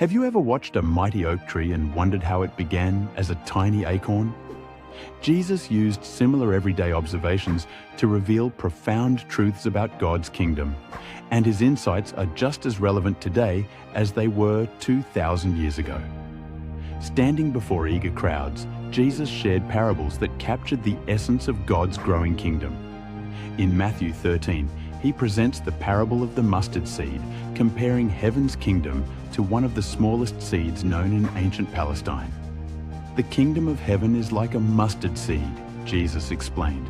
Have you ever watched a mighty oak tree and wondered how it began as a tiny acorn? Jesus used similar everyday observations to reveal profound truths about God's kingdom, and his insights are just as relevant today as they were 2,000 years ago. Standing before eager crowds, Jesus shared parables that captured the essence of God's growing kingdom. In Matthew 13, he presents the parable of the mustard seed, comparing heaven's kingdom to one of the smallest seeds known in ancient Palestine. The kingdom of heaven is like a mustard seed, Jesus explained,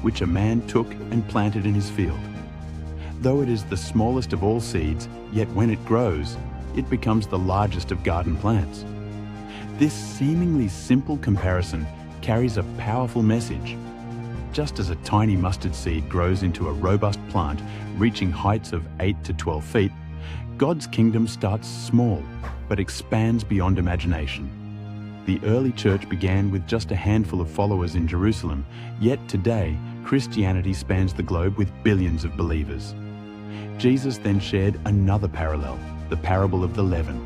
which a man took and planted in his field. Though it is the smallest of all seeds, yet when it grows, it becomes the largest of garden plants. This seemingly simple comparison carries a powerful message. Just as a tiny mustard seed grows into a robust plant reaching heights of 8 to 12 feet, God's kingdom starts small but expands beyond imagination. The early church began with just a handful of followers in Jerusalem, yet today Christianity spans the globe with billions of believers. Jesus then shared another parallel, the parable of the leaven.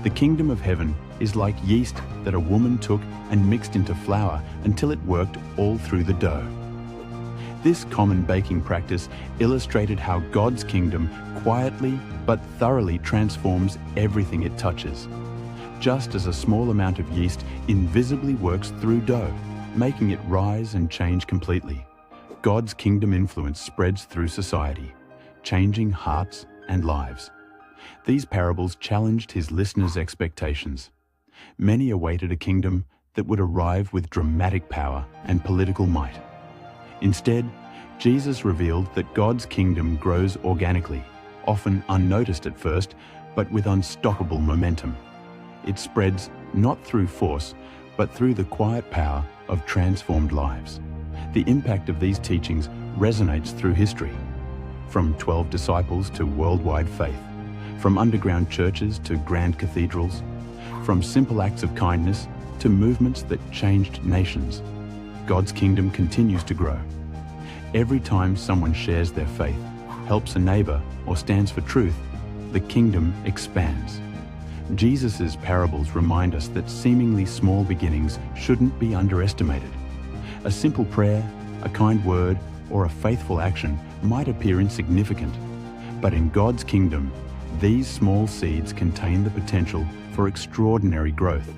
The kingdom of heaven is like yeast that a woman took and mixed into flour until it worked all through the dough. This common baking practice illustrated how God's kingdom quietly but thoroughly transforms everything it touches. Just as a small amount of yeast invisibly works through dough, making it rise and change completely, God's kingdom influence spreads through society, changing hearts and lives. These parables challenged his listeners' expectations. Many awaited a kingdom that would arrive with dramatic power and political might. Instead, Jesus revealed that God's kingdom grows organically, often unnoticed at first, but with unstoppable momentum. It spreads not through force, but through the quiet power of transformed lives. The impact of these teachings resonates through history, from 12 disciples to worldwide faith, from underground churches to grand cathedrals, from simple acts of kindness to movements that changed nations. God's kingdom continues to grow. Every time someone shares their faith, helps a neighbor, or stands for truth, the kingdom expands. Jesus' parables remind us that seemingly small beginnings shouldn't be underestimated. A simple prayer, a kind word, or a faithful action might appear insignificant, but in God's kingdom, these small seeds contain the potential for extraordinary growth.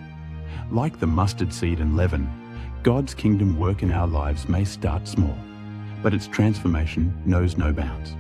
Like the mustard seed and leaven, God's kingdom work in our lives may start small, but its transformation knows no bounds.